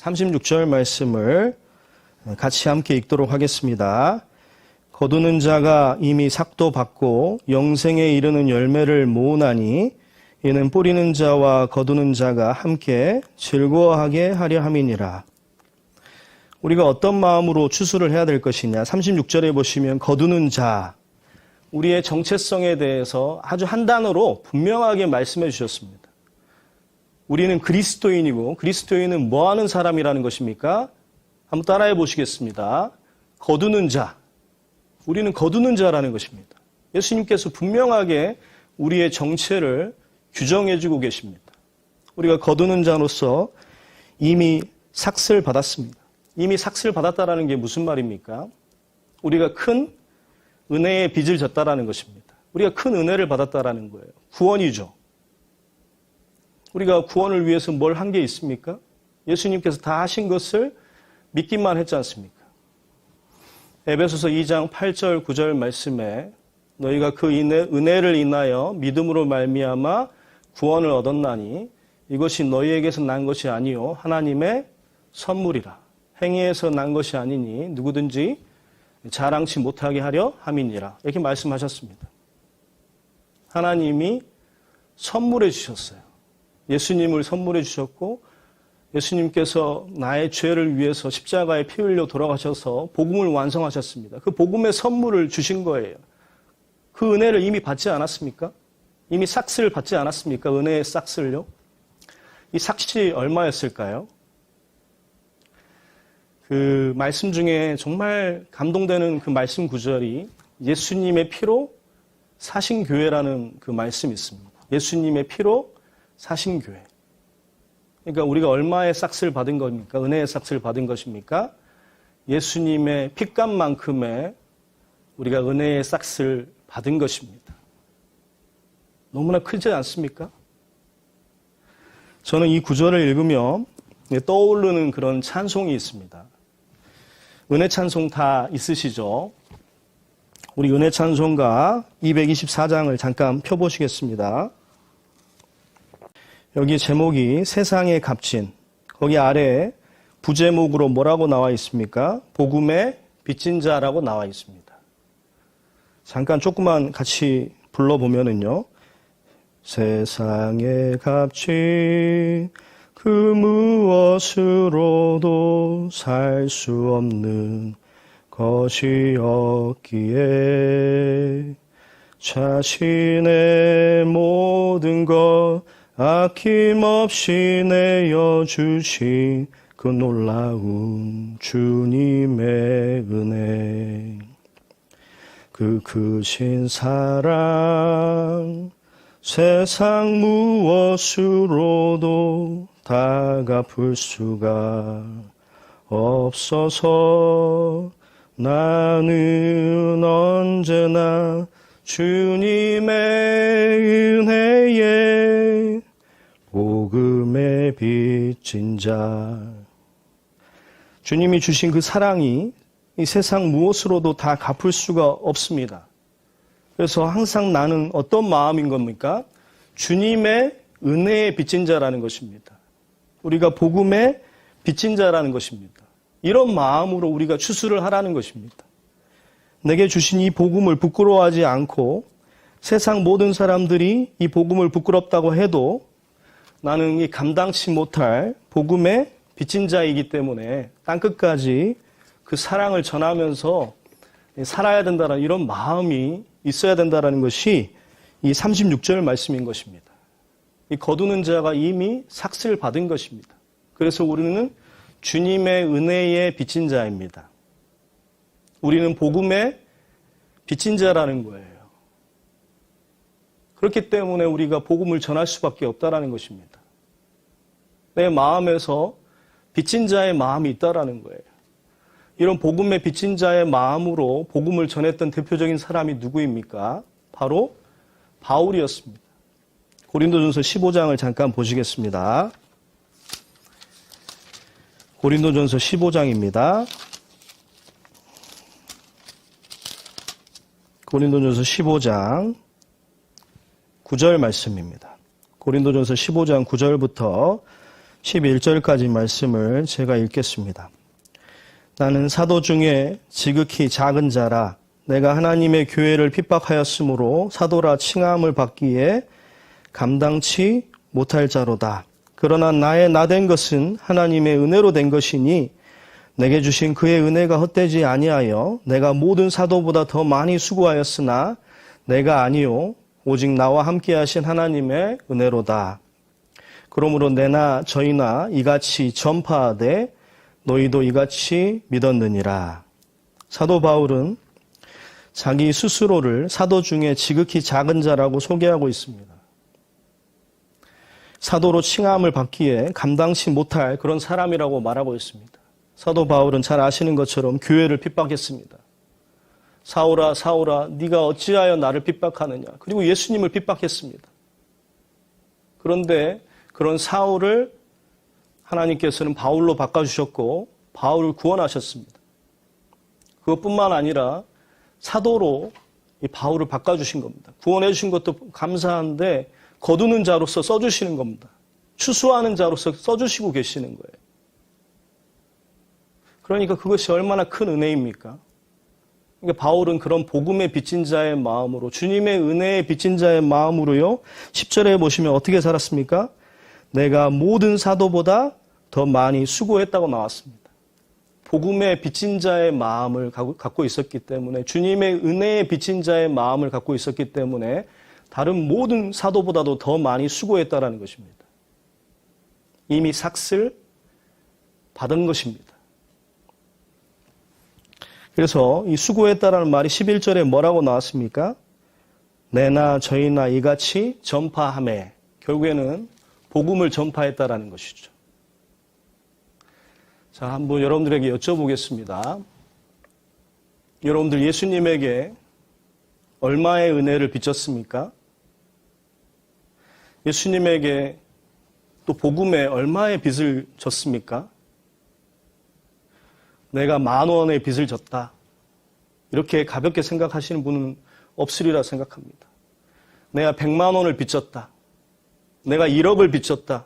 36절 말씀을 같이 함께 읽도록 하겠습니다. 거두는 자가 이미 삭도 받고 영생에 이르는 열매를 모으나니 이는 뿌리는 자와 거두는 자가 함께 즐거워하게 하려 함이니라. 우리가 어떤 마음으로 추수를 해야 될 것이냐. 36절에 보시면 거두는 자, 우리의 정체성에 대해서 아주 한 단어로 분명하게 말씀해 주셨습니다. 우리는 그리스도인이고 그리스도인은 뭐 하는 사람이라는 것입니까? 한번 따라해 보시겠습니다. 거두는 자. 우리는 거두는 자라는 것입니다. 예수님께서 분명하게 우리의 정체를 규정해 주고 계십니다. 우리가 거두는 자로서 이미 삭슬 받았습니다. 이미 삭슬 받았다라는 게 무슨 말입니까? 우리가 큰 은혜의 빚을 졌다라는 것입니다. 우리가 큰 은혜를 받았다라는 거예요. 구원이죠. 우리가 구원을 위해서 뭘 한 게 있습니까? 예수님께서 다 하신 것을 믿기만 했지 않습니까? 에베소서 2장 8절 9절 말씀에 너희가 그 은혜를 인하여 믿음으로 말미암아 구원을 얻었나니 이것이 너희에게서 난 것이 아니요 하나님의 선물이라. 행위에서 난 것이 아니니 누구든지 자랑치 못하게 하려 함이니라. 이렇게 말씀하셨습니다. 하나님이 선물해 주셨어요. 예수님을 선물해 주셨고 예수님께서 나의 죄를 위해서 십자가에 피 흘려 돌아가셔서 복음을 완성하셨습니다. 그 복음의 선물을 주신 거예요. 그 은혜를 이미 받지 않았습니까? 이미 삭슬 받지 않았습니까? 은혜의 삭슬요. 이 삭시 얼마였을까요? 그 말씀 중에 정말 감동되는 그 말씀 구절이 예수님의 피로 사신 교회라는 그 말씀이 있습니다. 예수님의 피로 사신 교회. 그러니까 우리가 얼마의 삭스를 받은 겁니까? 은혜의 삭스를 받은 것입니까? 예수님의 핏값만큼의 우리가 은혜의 삭스를 받은 것입니다. 너무나 크지 않습니까? 저는 이 구절을 읽으며 떠오르는 그런 찬송이 있습니다. 은혜 찬송 다 있으시죠? 우리 은혜 찬송가 224장을 잠깐 펴보시겠습니다. 여기 제목이 세상의 값진, 거기 아래에 부제목으로 뭐라고 나와 있습니까? 복음의 빚진 자라고 나와 있습니다. 잠깐 조금만 같이 불러보면은요. 세상의 값진 그 무엇으로도 살 수 없는 것이 없기에 자신의 모든 것 아낌없이 내어주신 그 놀라운 주님의 은혜, 그 크신 사랑 세상 무엇으로도 다 갚을 수가 없어서 나는 언제나 주님의 은혜에 복음의 빚진 자. 주님이 주신 그 사랑이 이 세상 무엇으로도 다 갚을 수가 없습니다. 그래서 항상 나는 어떤 마음인 겁니까? 주님의 은혜의 빚진 자라는 것입니다. 우리가 복음의 빚진 자라는 것입니다. 이런 마음으로 우리가 추수를 하라는 것입니다. 내게 주신 이 복음을 부끄러워하지 않고 세상 모든 사람들이 이 복음을 부끄럽다고 해도 나는 이 감당치 못할 복음의 빚진 자이기 때문에 땅끝까지 그 사랑을 전하면서 살아야 된다는 이런 마음이 있어야 된다는 것이 이 36절 말씀인 것입니다. 이 거두는 자가 이미 삭슬 받은 것입니다. 그래서 우리는 주님의 은혜의 빚진 자입니다. 우리는 복음의 빚진 자라는 거예요. 그렇기 때문에 우리가 복음을 전할 수밖에 없다라는 것입니다. 내 마음에서 빚진 자의 마음이 있다라는 거예요. 이런 복음의 빚진 자의 마음으로 복음을 전했던 대표적인 사람이 누구입니까? 바로 바울이었습니다. 고린도전서 15장을 잠깐 보시겠습니다. 고린도전서 15장입니다. 고린도전서 15장 9절 말씀입니다. 고린도전서 15장 9절부터 11절까지 말씀을 제가 읽겠습니다. 나는 사도 중에 지극히 작은 자라 내가 하나님의 교회를 핍박하였으므로 사도라 칭함을 받기에 감당치 못할 자로다. 그러나 나의 나된 것은 하나님의 은혜로 된 것이니 내게 주신 그의 은혜가 헛되지 아니하여 내가 모든 사도보다 더 많이 수고하였으나 내가 아니요 오직 나와 함께 하신 하나님의 은혜로다. 그러므로 내나 저희나 이같이 전파하되 너희도 이같이 믿었느니라. 사도 바울은 자기 스스로를 사도 중에 지극히 작은 자라고 소개하고 있습니다. 사도로 칭함을 받기에 감당치 못할 그런 사람이라고 말하고 있습니다. 사도 바울은 잘 아시는 것처럼 교회를 핍박했습니다. 사울아 사울아 네가 어찌하여 나를 핍박하느냐. 그리고 예수님을 핍박했습니다. 그런데 그런 사울을 하나님께서는 바울로 바꿔주셨고 바울을 구원하셨습니다. 그것뿐만 아니라 사도로 이 바울을 바꿔주신 겁니다. 구원해 주신 것도 감사한데 거두는 자로서 써주시는 겁니다. 추수하는 자로서 써주시고 계시는 거예요. 그러니까 그것이 얼마나 큰 은혜입니까? 그러니까 바울은 그런 복음에 빚진 자의 마음으로 주님의 은혜에 빚진 자의 마음으로요. 10절에 보시면 어떻게 살았습니까? 내가 모든 사도보다 더 많이 수고했다고 나왔습니다. 복음에 빚진 자의 마음을 갖고 있었기 때문에 주님의 은혜에 빚진 자의 마음을 갖고 있었기 때문에 다른 모든 사도보다도 더 많이 수고했다라는 것입니다. 이미 삭슬 받은 것입니다. 그래서 이 수고했다라는 말이 11절에 뭐라고 나왔습니까? 내나 저희나 이같이 전파하매 결국에는 복음을 전파했다라는 것이죠. 자, 한번 여러분들에게 여쭤보겠습니다. 여러분들 예수님에게 얼마의 은혜를 빚졌습니까? 예수님에게 또 복음에 얼마의 빚을 졌습니까? 내가 10,000원의 빚을 졌다. 이렇게 가볍게 생각하시는 분은 없으리라 생각합니다. 내가 100만 원을 빚졌다. 내가 1억을 빚졌다.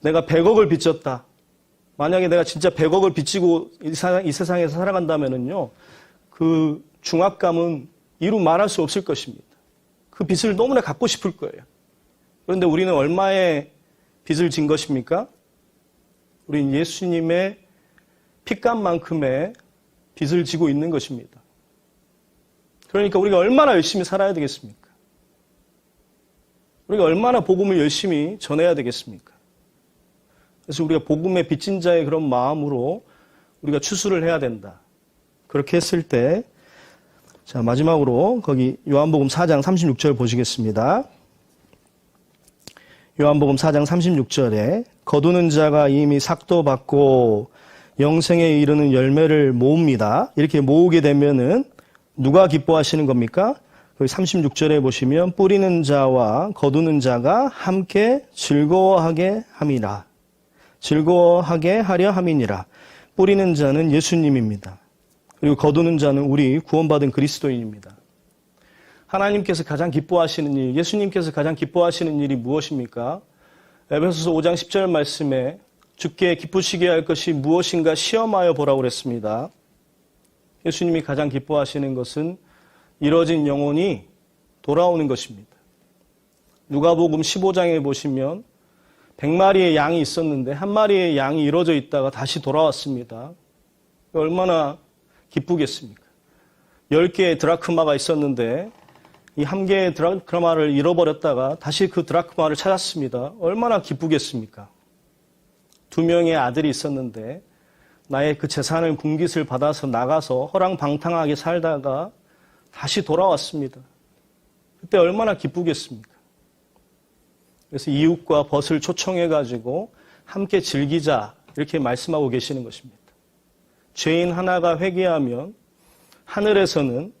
내가 100억을 빚졌다. 만약에 내가 진짜 100억을 빚지고 이 세상에서 살아간다면요, 그 중압감은 이루 말할 수 없을 것입니다. 그 빚을 너무나 갚고 싶을 거예요. 그런데 우리는 얼마의 빚을 진 것입니까? 우리는 예수님의 핏값만큼의 빚을 지고 있는 것입니다. 그러니까 우리가 얼마나 열심히 살아야 되겠습니까? 우리가 얼마나 복음을 열심히 전해야 되겠습니까? 그래서 우리가 복음의 빚진 자의 그런 마음으로 우리가 추수를 해야 된다. 그렇게 했을 때, 자, 마지막으로 거기 요한복음 4장 36절 보시겠습니다. 요한복음 4장 36절에 거두는 자가 이미 삭도 받고 영생에 이르는 열매를 모읍니다. 이렇게 모으게 되면은 누가 기뻐하시는 겁니까? 36절에 보시면 뿌리는 자와 거두는 자가 함께 즐거워하게 함이라. 즐거워하게 하려 함이니라. 뿌리는 자는 예수님입니다. 그리고 거두는 자는 우리 구원받은 그리스도인입니다. 하나님께서 가장 기뻐하시는 일, 예수님께서 가장 기뻐하시는 일이 무엇입니까? 에베소서 5장 10절 말씀에 주께 기쁘시게 할 것이 무엇인가 시험하여 보라고 그랬습니다. 예수님이 가장 기뻐하시는 것은 잃어진 영혼이 돌아오는 것입니다. 누가복음 15장에 보시면 100마리의 양이 있었는데 한 마리의 양이 잃어져 있다가 다시 돌아왔습니다. 얼마나 기쁘겠습니까? 10개의 드라크마가 있었는데 이 한 개의 드라크마를 잃어버렸다가 다시 그 드라크마를 찾았습니다. 얼마나 기쁘겠습니까? 2명의 아들이 있었는데 나의 그 재산을 군깃을 받아서 나가서 허랑방탕하게 살다가 다시 돌아왔습니다. 그때 얼마나 기쁘겠습니까? 그래서 이웃과 벗을 초청해가지고 함께 즐기자 이렇게 말씀하고 계시는 것입니다. 죄인 하나가 회개하면 하늘에서는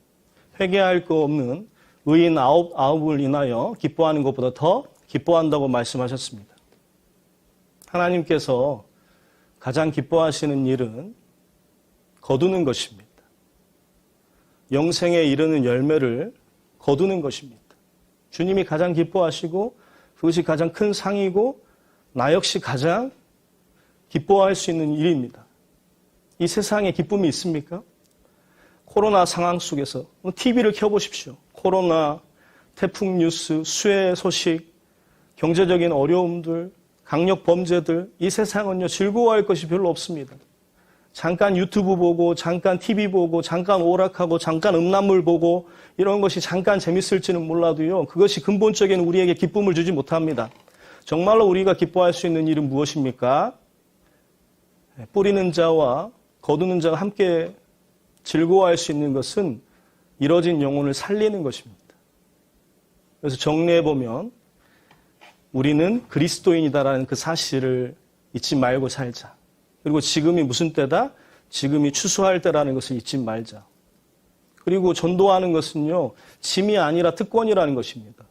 회개할 거 없는 의인 아홉을 인하여 기뻐하는 것보다 더 기뻐한다고 말씀하셨습니다. 하나님께서 가장 기뻐하시는 일은 거두는 것입니다. 영생에 이르는 열매를 거두는 것입니다. 주님이 가장 기뻐하시고 그것이 가장 큰 상이고 나 역시 가장 기뻐할 수 있는 일입니다. 이 세상에 기쁨이 있습니까? 코로나 상황 속에서 TV를 켜보십시오. 코로나, 태풍 뉴스, 수해 소식, 경제적인 어려움들, 강력 범죄들, 이 세상은요, 즐거워할 것이 별로 없습니다. 잠깐 유튜브 보고, 잠깐 TV 보고, 잠깐 오락하고, 잠깐 음란물 보고, 이런 것이 잠깐 재밌을지는 몰라도요, 그것이 근본적인 우리에게 기쁨을 주지 못합니다. 정말로 우리가 기뻐할 수 있는 일은 무엇입니까? 뿌리는 자와 거두는 자가 함께 즐거워할 수 있는 것은 잃어진 영혼을 살리는 것입니다. 그래서 정리해보면 우리는 그리스도인이다라는 그 사실을 잊지 말고 살자. 그리고 지금이 무슨 때다? 지금이 추수할 때라는 것을 잊지 말자. 그리고 전도하는 것은요, 짐이 아니라 특권이라는 것입니다.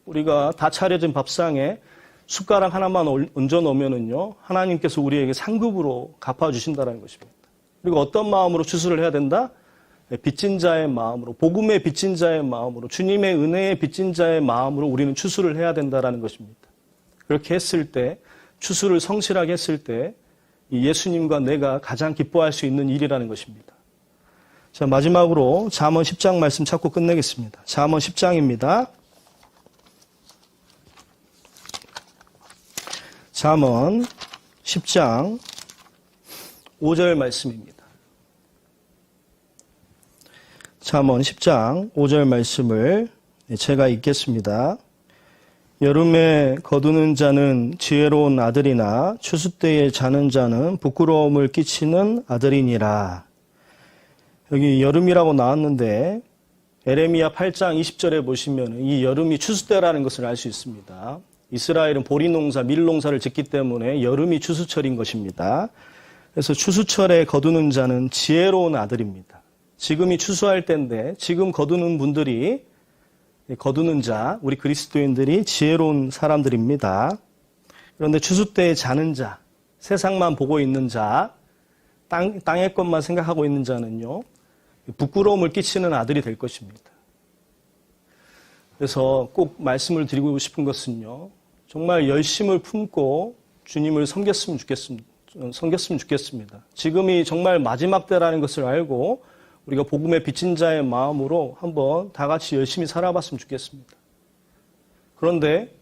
우리가 다 차려진 밥상에 숟가락 하나만 얹어 놓으면은요, 하나님께서 우리에게 상급으로 갚아주신다는 것입니다. 그리고 어떤 마음으로 추수를 해야 된다? 빚진 자의 마음으로, 복음의 빚진 자의 마음으로, 주님의 은혜의 빚진 자의 마음으로 우리는 추수를 해야 된다는 것입니다. 그렇게 했을 때, 추수를 성실하게 했을 때, 예수님과 내가 가장 기뻐할 수 있는 일이라는 것입니다. 자, 마지막으로 잠언 10장 말씀 찾고 끝내겠습니다. 잠언 10장입니다. 잠언 10장 5절 말씀입니다. 잠언 10장 5절 말씀을 제가 읽겠습니다. 여름에 거두는 자는 지혜로운 아들이나 추수 때에 자는 자는 부끄러움을 끼치는 아들이니라. 여기 여름이라고 나왔는데 에레미야 8장 20절에 보시면 이 여름이 추수 때라는 것을 알 수 있습니다. 이스라엘은 보리농사, 밀농사를 짓기 때문에 여름이 추수철인 것입니다. 그래서 추수철에 거두는 자는 지혜로운 아들입니다. 지금이 추수할 때인데 지금 거두는 분들이, 거두는 자, 우리 그리스도인들이 지혜로운 사람들입니다. 그런데 추수 때에 자는 자, 세상만 보고 있는 자, 땅의 것만 생각하고 있는 자는요, 부끄러움을 끼치는 아들이 될 것입니다. 그래서 꼭 말씀을 드리고 싶은 것은요, 정말 열심을 품고 주님을 섬겼으면 좋겠습니다. 지금이 정말 마지막 때라는 것을 알고 우리가 복음의 빚진 자의 마음으로 한번 다 같이 열심히 살아봤으면 좋겠습니다. 그런데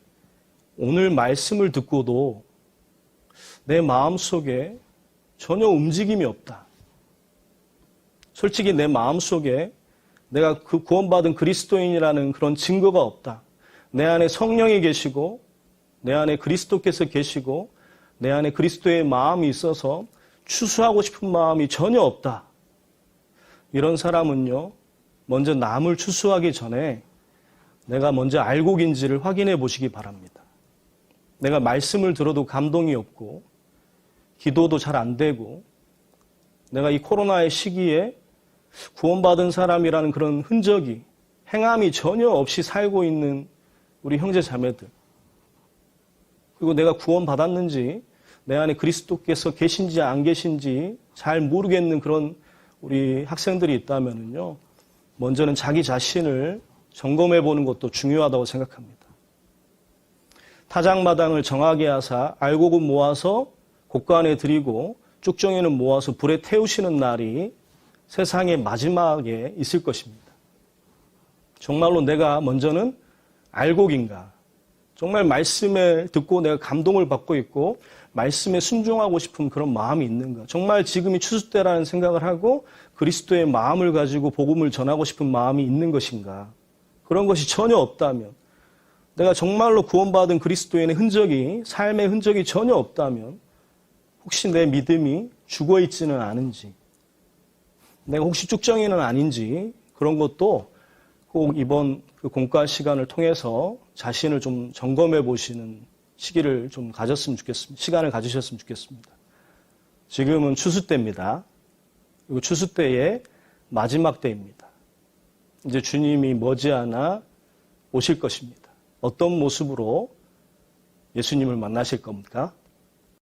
오늘 말씀을 듣고도 내 마음속에 전혀 움직임이 없다. 솔직히 내 마음속에 내가 그 구원받은 그리스도인이라는 그런 증거가 없다. 내 안에 성령이 계시고 내 안에 그리스도께서 계시고 내 안에 그리스도의 마음이 있어서 추수하고 싶은 마음이 전혀 없다. 이런 사람은요, 먼저 남을 추수하기 전에 내가 먼저 알곡인지를 확인해 보시기 바랍니다. 내가 말씀을 들어도 감동이 없고 기도도 잘 안 되고 내가 이 코로나의 시기에 구원받은 사람이라는 그런 흔적이, 행함이 전혀 없이 살고 있는 우리 형제 자매들, 그리고 내가 구원받았는지 내 안에 그리스도께서 계신지 안 계신지 잘 모르겠는 그런 우리 학생들이 있다면요, 먼저는 자기 자신을 점검해 보는 것도 중요하다고 생각합니다. 타작마당을 정하게 하사 알곡은 모아서 곡간에 드리고 쭉정이는 모아서 불에 태우시는 날이 세상의 마지막에 있을 것입니다. 정말로 내가 먼저는 알곡인가? 정말 말씀을 듣고 내가 감동을 받고 있고 말씀에 순종하고 싶은 그런 마음이 있는가? 정말 지금이 추수 때라는 생각을 하고 그리스도의 마음을 가지고 복음을 전하고 싶은 마음이 있는 것인가? 그런 것이 전혀 없다면, 내가 정말로 구원받은 그리스도인의 흔적이, 삶의 흔적이 전혀 없다면 혹시 내 믿음이 죽어있지는 않은지, 내가 혹시 쭉정이는 아닌지, 그런 것도 꼭 이번 그 공과 시간을 통해서 자신을 좀 점검해 보시는 시기를 좀 가졌으면 좋겠습니다. 시간을 가지셨으면 좋겠습니다. 지금은 추수 때입니다. 그리고 추수 때의 마지막 때입니다. 이제 주님이 머지않아 오실 것입니다. 어떤 모습으로 예수님을 만나실 겁니까?